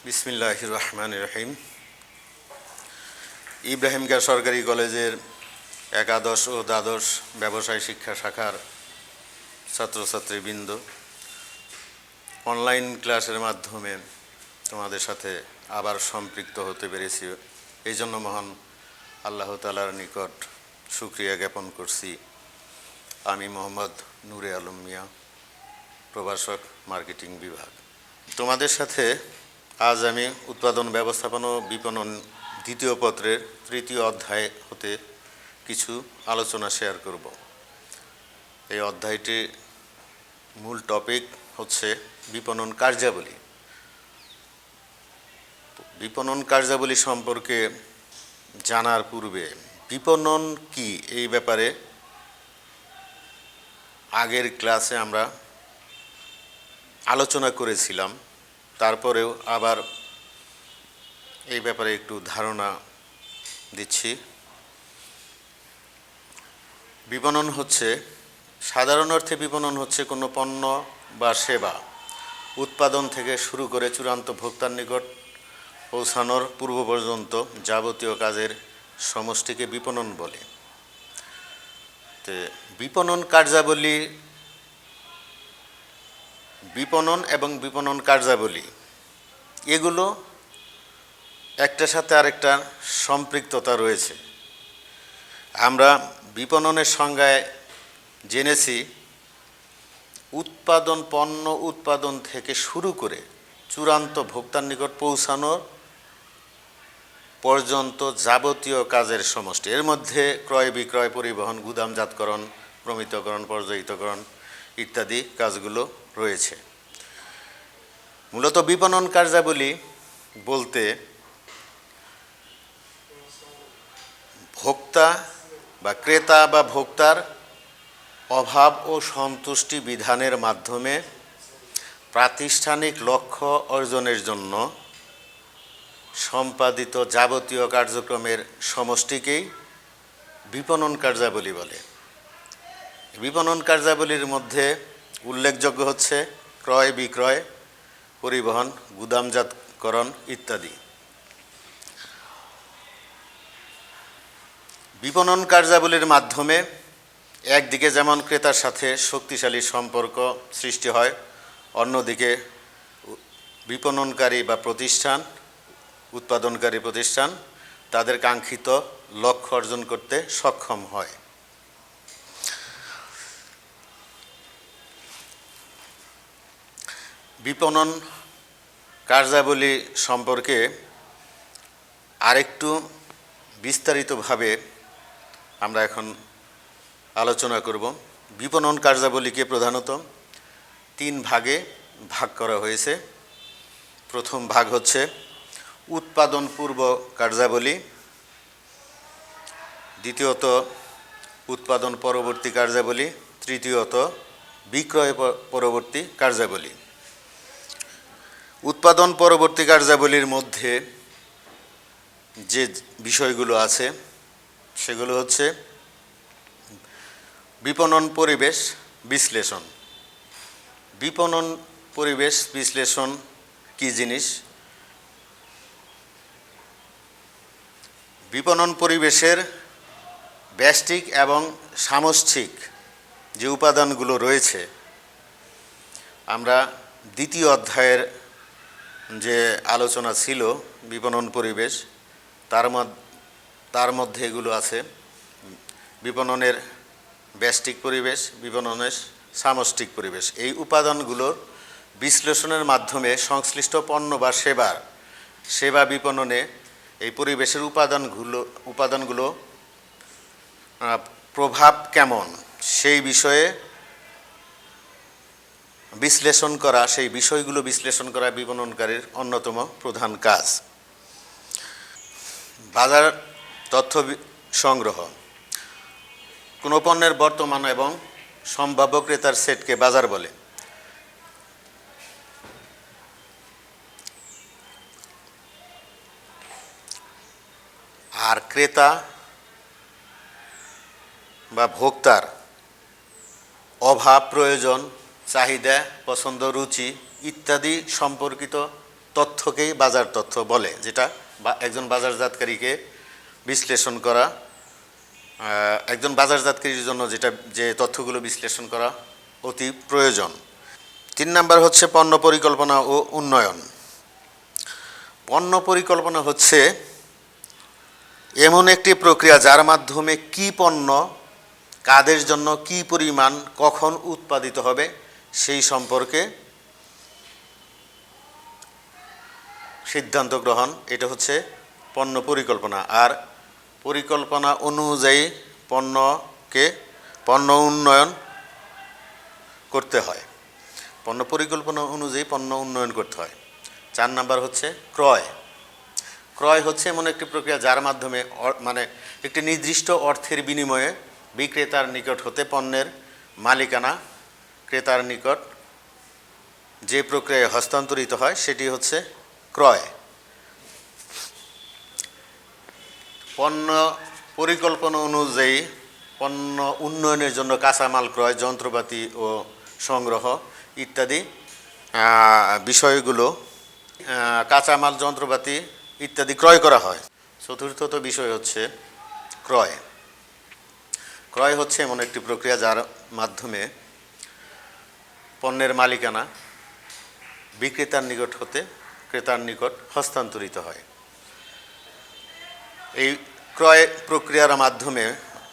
বিসমিল্লাহির রহমানির রহিম। ইব্রাহিমগঞ্জ সরকারি কলেজের একাদশ ও দ্বাদশ ব্যবসায় শিক্ষা শাখার ছাত্রছাত্রীবৃন্দ, অনলাইন ক্লাসের মাধ্যমে তোমাদের সাথে আবার সম্পৃক্ত হতে পেরেছি, এই জন্য মহান আল্লাহ তাআলার নিকট শুকরিয়া জ্ঞাপন করছি। আমি মোহাম্মদ নূরে আলম মিয়া, প্রভাষক, মার্কেটিং বিভাগ। তোমাদের সাথে আজ আমি উৎপাদন ব্যবস্থাপনা ও বিপণন দ্বিতীয় পত্রের তৃতীয় অধ্যায় হতে কিছু আলোচনা শেয়ার করব। এই অধ্যায়টির মূল টপিক হচ্ছে বিপণন কার্যাবলী। বিপণন কার্যাবলী সম্পর্কে জানার পূর্বে বিপণন কি, এই ব্যাপারে আগের ক্লাসে আমরা আলোচনা করেছিলাম। তারপরেও আবার এই ব্যাপারে একটু ধারণা দিচ্ছি। বিপণন হচ্ছে, সাধারণ অর্থে বিপণন হচ্ছে কোনো পণ্য বা সেবা উৎপাদন থেকে শুরু করে চূড়ান্ত ভোক্তার নিকট পৌঁছানোর পূর্ব পর্যন্ত যাবতীয় কাজের সমষ্টিকে বিপণন বলে। তো বিপণন কার্যাবলী, বিপণন এবং বিপণন কার্যাবলী এগুলো একটার সাথে আরেকটা সম্পৃক্ততা রয়েছে। আমরা বিপণনের সংজ্ঞায় জেনেছি উৎপাদন, পণ্য উৎপাদন থেকে শুরু করে চূড়ান্ত ভোক্তার নিকট পৌঁছানোর পর্যন্ত যাবতীয় কাজের সমষ্টি। এর মধ্যে ক্রয় বিক্রয়, পরিবহন, গুদামজাতকরণ, প্রমিতকরণ, পর্যায়িতকরণ ইত্যাদি কাজগুলো রয়েছে। মূলত বিপণন কার্যাবলী বলতে ভোক্তা বা ক্রেতা বা ভোক্তার অভাব ও সন্তুষ্টি বিধানের মাধ্যমে প্রাতিষ্ঠানিক লক্ষ্য অর্জনের জন্য সম্পাদিত যাবতীয় কার্যক্রমের সমষ্টিকেই বিপণন কার্যাবলী বলে। বিপণন কার্যাবলীর মধ্যে উল্লেখযোগ্য হচ্ছে ক্রয় বিক্রয়, পরিবহন, গুদামজাতকরণ ইত্যাদি। বিপণন কার্যাবলীর মাধ্যমে একদিকে যেমন ক্রেতার সাথে শক্তিশালী সম্পর্ক সৃষ্টি হয়, অন্যদিকে বিপণনকারী বা প্রতিষ্ঠান, উৎপাদনকারী প্রতিষ্ঠান তাদের কাঙ্ক্ষিত লক্ষ্য অর্জন করতে সক্ষম হয়। বিপণন কার্যাবলী সম্পর্কে আরেকটু বিস্তারিতভাবে আমরা এখন আলোচনা করব। বিপণন কার্যাবলীকে প্রধানত তিন ভাগে ভাগ করা হয়েছে। প্রথম ভাগ হচ্ছে উৎপাদন পূর্ব কার্যাবলী, দ্বিতীয়ত উৎপাদন পরবর্তী কার্যাবলী, তৃতীয়ত বিক্রয় পরবর্তী কার্যাবলী। উৎপাদন পরবর্তী কার্যাবলীর মধ্যে যে বিষয়গুলো আছে সেগুলো হচ্ছে বিপণন পরিবেশ বিশ্লেষণ। বিপণন পরিবেশ বিশ্লেষণ কি জিনিস? বিপণন পরিবেশের ব্যষ্টিক এবং সামষ্টিক যে উপাদানগুলো রয়েছে, আমরা দ্বিতীয় অধ্যায়ের যে আলোচনা ছিল বিপণন পরিবেশ, তার মধ্যে এগুলো আছে। বিপণনের ব্যষ্টিক পরিবেশ, বিপণনের সামষ্টিক পরিবেশ। এই উপাদানগুলোর বিশ্লেষণের মাধ্যমে সংশ্লিষ্ট পণ্য বা সেবা বিপণনে এই পরিবেশের উপাদানগুলো প্রভাব কেমন সেই বিষয়ে বিশ্লেষণ করা, সেই বিষয়গুলো বিশ্লেষণ করা বিপণনকারীর অন্যতম প্রধান কাজ। বাজার তথ্য সংগ্রহ। কোনো পণ্যের বর্তমান এবং সম্ভাব্য ক্রেতার সেটকে বাজার বলে। আর ক্রেতা বা ভোক্তার অভাব, প্রয়োজন, চাহিদা, পছন্দ, রুচি ইত্যাদি সম্পর্কিত তথ্যকেই বাজার তথ্য বলে, যেটা একজন বাজারজাতকারীকে বিশ্লেষণ করা, একজন বাজারজাতকারীর জন্য যে তথ্যগুলো বিশ্লেষণ করা অতি প্রয়োজন। 3 নাম্বার হচ্ছে পণ্য পরিকল্পনা ও উন্নয়ন। পণ্য পরিকল্পনা হচ্ছে এমন একটি প্রক্রিয়া যার মাধ্যমে কি পণ্য কাদের জন্য কি পরিমাণ কখন উৎপাদিত হবে সেই সম্পর্কে সিদ্ধান্ত গ্রহণ, এটা হচ্ছে পণ্য পরিকল্পনা। আর পরিকল্পনা অনুযায়ী পণ্য উন্নয়ন করতে হয়, পণ্য পরিকল্পনা অনুযায়ী পণ্য উন্নয়ন করতে হয়। 4 নাম্বার হচ্ছে ক্রয়। ক্রয় হচ্ছে এমন একটি প্রক্রিয়া যার মাধ্যমে একটি নির্দিষ্ট অর্থের বিনিময়ে বিক্রেতার নিকট হতে পণ্যের মালিকানা ক্রেতার নিকট যে প্রক্রিয়ায় হস্তান্তরিত হয় সেটি হচ্ছে ক্রয়। পণ্য পরিকল্পনা অনুযায়ী পণ্য উন্নয়নের জন্য কাঁচামাল ক্রয়, যন্ত্রপাতি ও সংগ্রহ ইত্যাদি বিষয়গুলো, কাঁচামাল যন্ত্রপাতি ইত্যাদি ক্রয় করা হয়। চতুর্থত বিষয় হচ্ছে ক্রয়। ক্রয় হচ্ছে এমন একটি প্রক্রিয়া যার মাধ্যমে পণ্যের মালিকানা বিক্রেতার নিকট হতে ক্রেতার নিকট হস্তান্তরিত হয়। এই ক্রয় প্রক্রিয়ার মাধ্যমে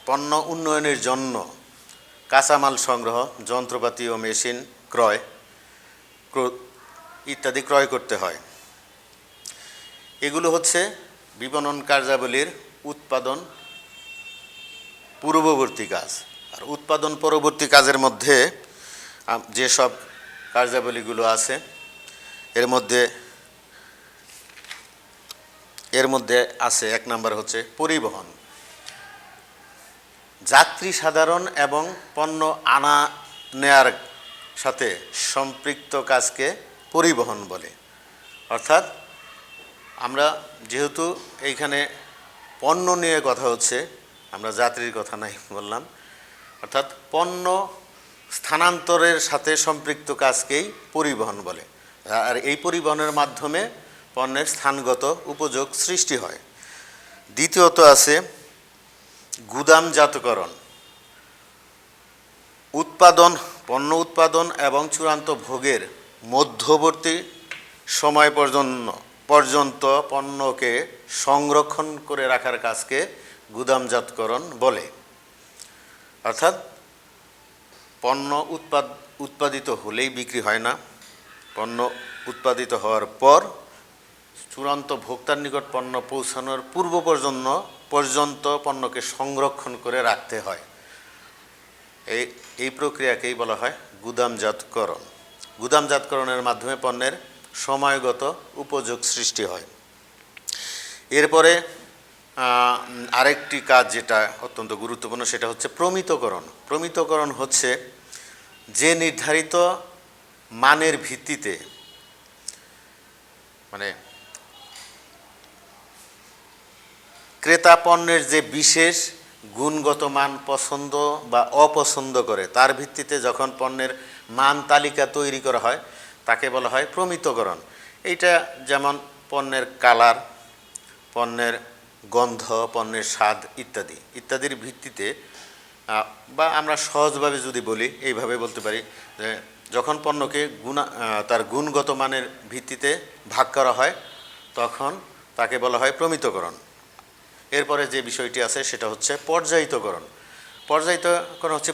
পণ্য উন্নয়নের জন্য কাঁচামাল সংগ্রহ, যন্ত্রপাতি ও মেশিন ক্রয় ইত্যাদি ক্রয় করতে হয়। এগুলো হচ্ছে বিপণন কার্যাবলীর উৎপাদন পূর্ববর্তী কাজ। আর উৎপাদন পরবর্তী কাজের মধ্যে যেসব কার্যাবলীগুলো আছে এর মধ্যে আছে 1 নাম্বার হচ্ছে পরিবহন। যাত্রী সাধারণ এবং পণ্য আনা নেয়ার সাথে সম্পৃক্ত কাজকে পরিবহন বলে। অর্থাৎ আমরা যেহেতু এইখানে পণ্য নিয়ে কথা হচ্ছে, আমরা যাত্রীর কথা নাই বললাম, অর্থাৎ পণ্য স্থানান্তরের সাথে সম্পৃক্ত কাজকেই পরিবহন বলে। আর এই পরিবহনের মাধ্যমে পণ্যের স্থানগত উপযোগ সৃষ্টি হয়। দ্বিতীয়ত আছে গুদামজাতকরণ। পণ্য উৎপাদন এবং চূড়ান্ত ভোগের মধ্যবর্তী সময় পর্যন্ত পণ্যকে সংরক্ষণ করে রাখার কাজকে গুদামজাতকরণ বলে। অর্থাৎ পণ্য উৎপাদিত হলেই বিক্রি হয় না, পণ্য উৎপাদিত হওয়ার পর চূড়ান্ত ভোক্তার নিকট পণ্য পৌঁছানোর পূর্ব পর্যন্ত পণ্যকে সংরক্ষণ করে রাখতে হয়। এই প্রক্রিয়াকেই বলা হয় গুদামজাতকরণ। গুদামজাতকরণের মাধ্যমে পণ্যের সময়গত উপযোগ সৃষ্টি হয়। এরপরে আরেকটি কাজ যেটা অত্যন্ত গুরুত্বপূর্ণ সেটা হচ্ছে প্রমিতকরণ। প্রমিতকরণ হচ্ছে যে নির্ধারিত মানের ভিত্তিতে, ক্রেতা পণ্যের যে বিশেষ গুণগত মান পছন্দ বা অপছন্দ করে তার ভিত্তিতে যখন পণ্যের মান তালিকা তৈরি করা হয় তাকে বলা হয় প্রমিতকরণ। এইটা যেমন পণ্যের কালার, পণ্যের গন্ধ, পণ্যের স্বাদ ইত্যাদির ভিত্তিতে, বা আমরা সহজভাবে যদি বলি এইভাবে বলতে পারি যে যখন পণ্যকে তার গুণগত মানের ভিত্তিতে ভাগ করা হয় তখন তাকে বলা হয় প্রমিতকরণ। এরপরে যে বিষয়টি আছে সেটা হচ্ছে পর্যায়িতকরণ। পর্যায়িতকরণ হচ্ছে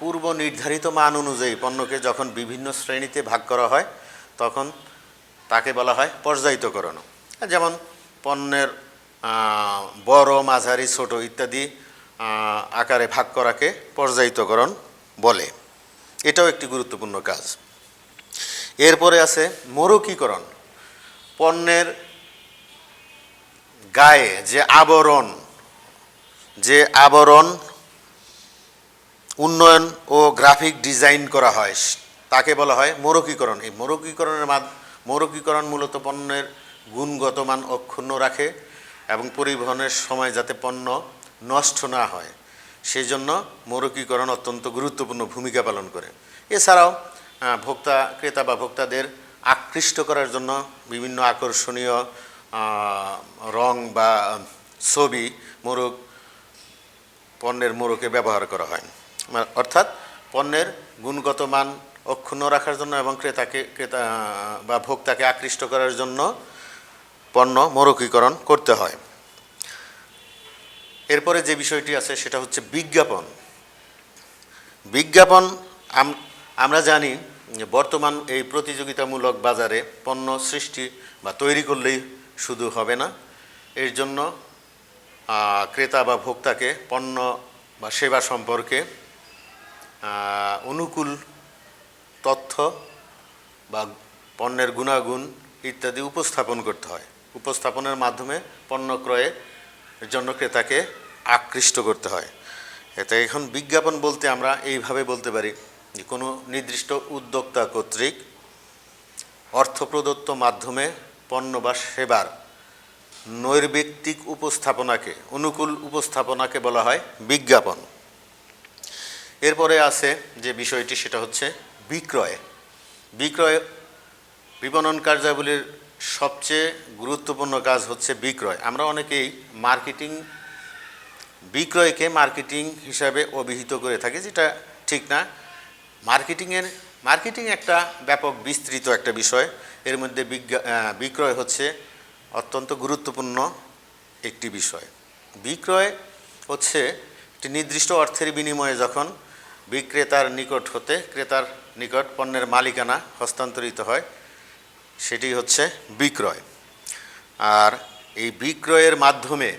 পূর্ব নির্ধারিত মান অনুযায়ী পণ্যকে যখন বিভিন্ন শ্রেণীতে ভাগ করা হয় তখন তাকে বলা হয় পর্যায়িতকরণ। যেমন পণ্যের বড়, মাঝারি, ছোট ইত্যাদি আকারে ভাগ করাকে পর্যায়িতকরণ বলে। এটাও একটি গুরুত্বপূর্ণ কাজ। এরপরে আছে মোড়কীকরণ। পণ্যের গায়ে যে আবরণ উন্নয়ন ও গ্রাফিক ডিজাইন করা হয় তাকে বলা হয় মোড়কীকরণ। এই মোড়কীকরণ মূলত পণ্যের গুণগত মান অক্ষুণ্ণ রাখে এবং পরিবহনের সময় যাতে পণ্য নষ্ট না হয় সেই জন্য মোড়কীকরণ অত্যন্ত গুরুত্বপূর্ণ ভূমিকা পালন করে। এছাড়াও ক্রেতা বা ভোক্তাদের আকৃষ্ট করার জন্য বিভিন্ন আকর্ষণীয় রং বা ছবি পণ্যের মোড়কে ব্যবহার করা হয়। অর্থাৎ পণ্যের গুণগত মান অক্ষুণ্ণ রাখার জন্য এবং ক্রেতা বা ভোক্তাকে আকৃষ্ট করার জন্য পণ্য মোড়কীকরণ করতে হয়। এরপরে যে বিষয়টি আছে সেটা হচ্ছে বিজ্ঞাপন। বিজ্ঞাপন আমরা জানি বর্তমান এই প্রতিযোগিতামূলক বাজারে পণ্য সৃষ্টি বা তৈরি করলেই শুধু হবে না, এর জন্য ক্রেতা বা ভোক্তাকে পণ্য বা সেবা সম্পর্কে অনুকূল তথ্য বা পণ্যের গুণাগুণ ইত্যাদি উপস্থাপন করতে হয়। উপস্থাপনের মাধ্যমে পণ্য ক্রয়ের জন্য ক্রেতাকে আকৃষ্ট করতে হয়। এতে এখন বিজ্ঞাপন বলতে আমরা এইভাবে বলতে পারি যে কোনো নির্দিষ্ট উদ্যোক্তা কর্তৃক অর্থ প্রদত্ত মাধ্যমে পণ্য বা সেবার নৈর্ব্যক্তিক উপস্থাপনাকে, অনুকূল উপস্থাপনাকে বলা হয় বিজ্ঞাপন। এরপরে আছে যে বিষয়টি সেটা হচ্ছে বিক্রয়। বিপণন কার্যাবলীর সবচেয়ে গুরুত্বপূর্ণ কাজ হচ্ছে বিক্রয়। আমরা অনেকেই বিক্রয়কে মার্কেটিং হিসাবে অভিহিত করে থাকি, যেটা ঠিক না। মার্কেটিং একটা ব্যাপক বিস্তৃত একটা বিষয়। এর মধ্যে বিক্রয় হচ্ছে অত্যন্ত গুরুত্বপূর্ণ একটি বিষয়। বিক্রয় হচ্ছে একটি নির্দিষ্ট অর্থের বিনিময়ে যখন বিক্রেতার নিকট হতে ক্রেতার নিকট পণ্যের মালিকানা হস্তান্তরিত হয়, সেটি হচ্ছে বিক্রয়। আর এই বিক্রয়ের মাধ্যমে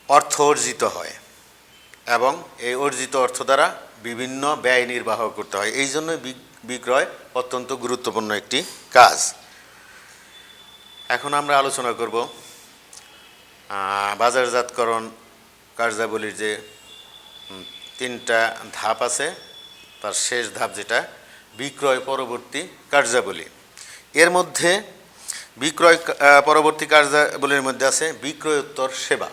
অর্থ অর্জিত হয় এবং এই অর্জিত অর্থ দ্বারা বিভিন্ন ব্যয় নির্বাহ করতে হয়। এই জন্য বিক্রয় অত্যন্ত গুরুত্বপূর্ণ একটি কাজ। এখন আমরা আলোচনা করব বাজারজাতকরণ কার্যাবলীর যে 3টা ধাপ আছে, তার শেষ ধাপ যেটা বিক্রয় পরবর্তী কার্যাবলী। এর মধ্যে বিক্রয় পরবর্তী কার্যাবলীর মধ্যে আছে বিক্রয়োত্তর সেবা।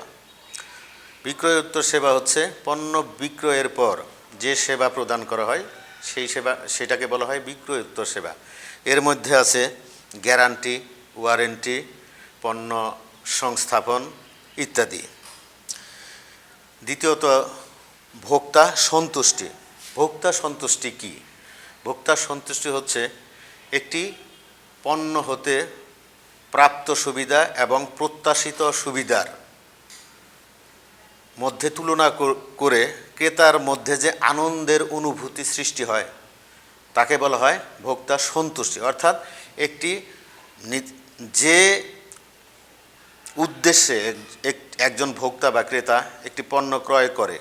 বিক্রয়োত্তর সেবা হচ্ছে পণ্য বিক্রয়ের পর যে সেবা প্রদান করা হয় সেটাকে বলা হয় বিক্রয়োত্তর সেবা। এর মধ্যে আছে গ্যারান্টি, ওয়ারেন্টি, পণ্য সংস্থাপন ইত্যাদি। দ্বিতীয়ত ভোক্তা সন্তুষ্টি। ভোক্তা সন্তুষ্টি কি? ভোক্তা সন্তুষ্টি হচ্ছে একটি পণ্য হতে প্রাপ্ত সুবিধা এবং প্রত্যাশিত সুবিধার মধ্যে তুলনা করে ক্রেতার মধ্যে যে আনন্দের অনুভূতি সৃষ্টি হয় তাকে বলা হয় ভোক্তা সন্তুষ্টি। অর্থাৎ যে উদ্দেশ্যে একজন ভোক্তা বা ক্রেতা একটি পণ্য ক্রয় করে,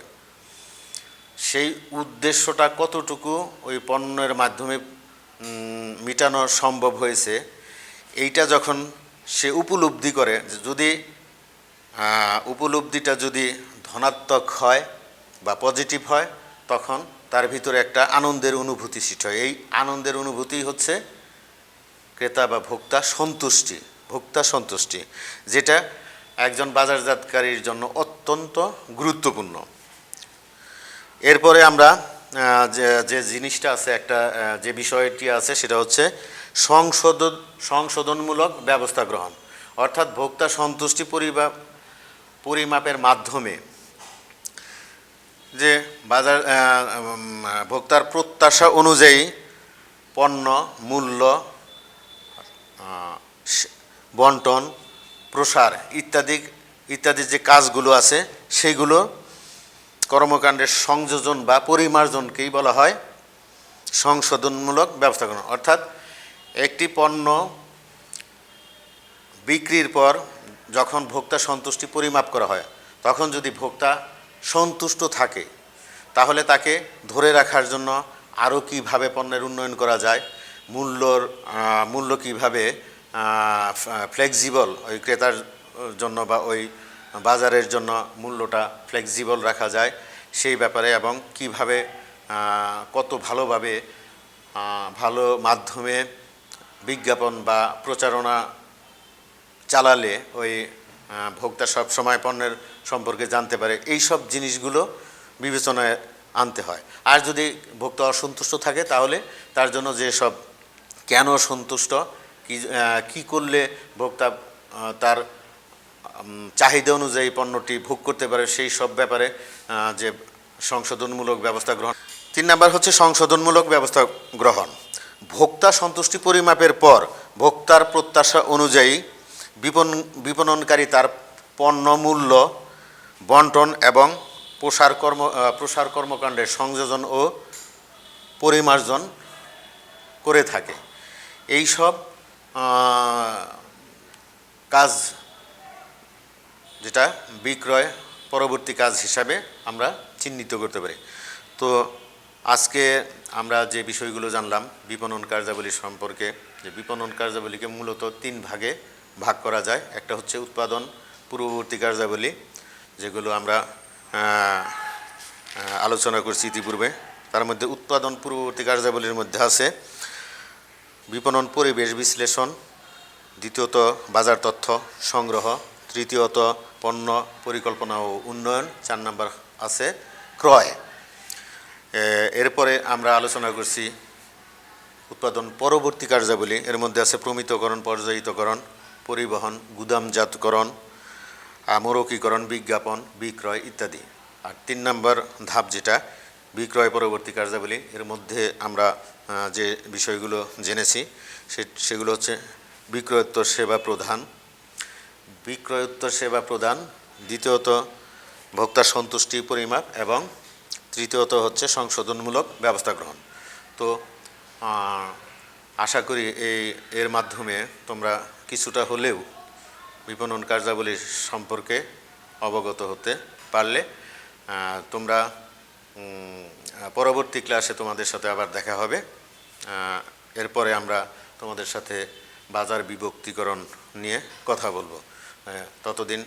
সেই উদ্দেশ্যটা কতটুকু ওই পণ্যের মাধ্যমে মেটানো সম্ভব হয়েছে, এইটা যখন সে উপলব্ধি করে, যদি উপলব্ধিটা যদি ধনাত্মক হয় বা পজিটিভ হয়, তখন তার ভিতরে একটা আনন্দের অনুভূতি সৃষ্টি হয়। এই আনন্দের অনুভূতি হচ্ছে ক্রেতা বা ভোক্তা সন্তুষ্টি। ভোক্তা সন্তুষ্টি যেটা একজন বাজারজাতকারীর জন্য অত্যন্ত গুরুত্বপূর্ণ। এরপরে আমরা যে জিনিসটা আছে, যে বিষয়টি আছে সেটা হচ্ছে সংশোধনমূলক ব্যবস্থা গ্রহণ। অর্থাৎ ভোক্তা সন্তুষ্টি পরিমাপের মাধ্যমে যে ভোক্তার প্রত্যাশা অনুযায়ী পণ্য মূল্য, বন্টন, প্রসার ইত্যাদি যে কাজগুলো আছে সেইগুলো কর্মকাণ্ডের সংযোজন বা পরিমার্জনকেই বলা হয় সংশোধনমূলক ব্যবস্থা গ্রহণ। অর্থাৎ একটি পণ্য বিক্রির পর যখন ভোক্তা সন্তুষ্টি পরিমাপ করা হয়, তখন যদি ভোক্তা সন্তুষ্ট থাকে তাহলে তাকে ধরে রাখার জন্য আরও কীভাবে পণ্যের উন্নয়ন করা যায়, মূল্য কীভাবে ফ্লেক্সিবল ওই ক্রেতার জন্য বা ওই বাজারের জন্য মূল্যটা ফ্লেক্সিবল রাখা যায় সেই ব্যাপারে, এবং কিভাবে কত ভালোভাবে ভালো মাধ্যমে বিজ্ঞাপন বা প্রচারণা চালালে ওই ভোক্তা সব সময় পণ্যের সম্পর্কে জানতে পারে, এই সব জিনিসগুলো বিবেচনায় আনতে হয়। আর যদি ভোক্তা অসন্তুষ্ট থাকে তাহলে তার জন্য যেসব কেন সন্তুষ্ট, কি করলে ভোক্তা তার চাহিদা অনুযায়ী পণ্যটি ভোগ করতে পারে, সেই সব ব্যাপারে যে সংশোধনমূলক ব্যবস্থা গ্রহণ। 3 নাম্বার হচ্ছে সংশোধনমূলক ব্যবস্থা গ্রহণ। ভোক্তা সন্তুষ্টি পরিমাপের পর ভোক্তার প্রত্যাশা অনুযায়ী বিপণনকারী তার পণ্য মূল্য বন্টন এবং প্রসার কর্মকাণ্ডের সংযোজন ও পরিমার্জন করে থাকে। এই সব কাজ যেটা বিক্রয় পরবর্তী কাজ হিসাবে আমরা চিহ্নিত করতে পারি। তো আজকে আমরা যে বিষয়গুলো জানলাম বিপণন কার্যাবলী সম্পর্কে, যে বিপণন কার্যাবলীকে মূলত 3 ভাগে ভাগ করা যায়। একটা হচ্ছে উৎপাদন পূর্ববর্তী কার্যাবলী, যেগুলো আমরা আলোচনা করছি ইতিপূর্বে। তার মধ্যে উৎপাদন পূর্ববর্তী কার্যাবলীর মধ্যে আছে বিপণন পরিবেশ বিশ্লেষণ, দ্বিতীয়ত বাজার তথ্য সংগ্রহ, তৃতীয়ত পণ্য পরিকল্পনা ও উন্নয়ন, 4 নাম্বার আছে ক্রয়। এরপরে আমরা আলোচনা করছি উৎপাদন পরবর্তী কার্যাবলী। এর মধ্যে আছে প্রমিতকরণ, পর্যায়িতকরণ, পরিবহন, গুদামজাতকরণ, মোড়কীকরণ, বিজ্ঞাপন, বিক্রয় ইত্যাদি। আর 3 নাম্বার ধাপ যেটা বিক্রয় পরবর্তী কার্যাবলী, এর মধ্যে আমরা যে বিষয়গুলো জেনেছি সেগুলো হচ্ছে বিক্রয়োত্তর সেবা প্রদান, দ্বিতীয়ত ভোক্তা সন্তুষ্টি পরিমাপ এবং তৃতীয়ত হচ্ছে সংশোধনমূলক ব্যবস্থা গ্রহণ। তো আশা করি এর মাধ্যমে তোমরা কিছুটা হলেও বিপণন কার্যাবলী সম্পর্কে অবগত হতে পারলে। তোমরা পরবর্তী ক্লাসে তোমাদের সাথে আবার দেখা হবে। এরপরে আমরা তোমাদের সাথে বাজার বিভক্তিকরণ নিয়ে কথা বলবো। ততদিন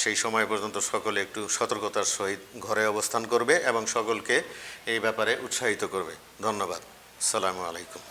সেই সময় পর্যন্ত সকলে একটু সতর্কতার সহিত ঘরে অবস্থান করবে এবং সকলকে এই ব্যাপারে উৎসাহিত করবে। ধন্যবাদ। আসসালামু আলাইকুম।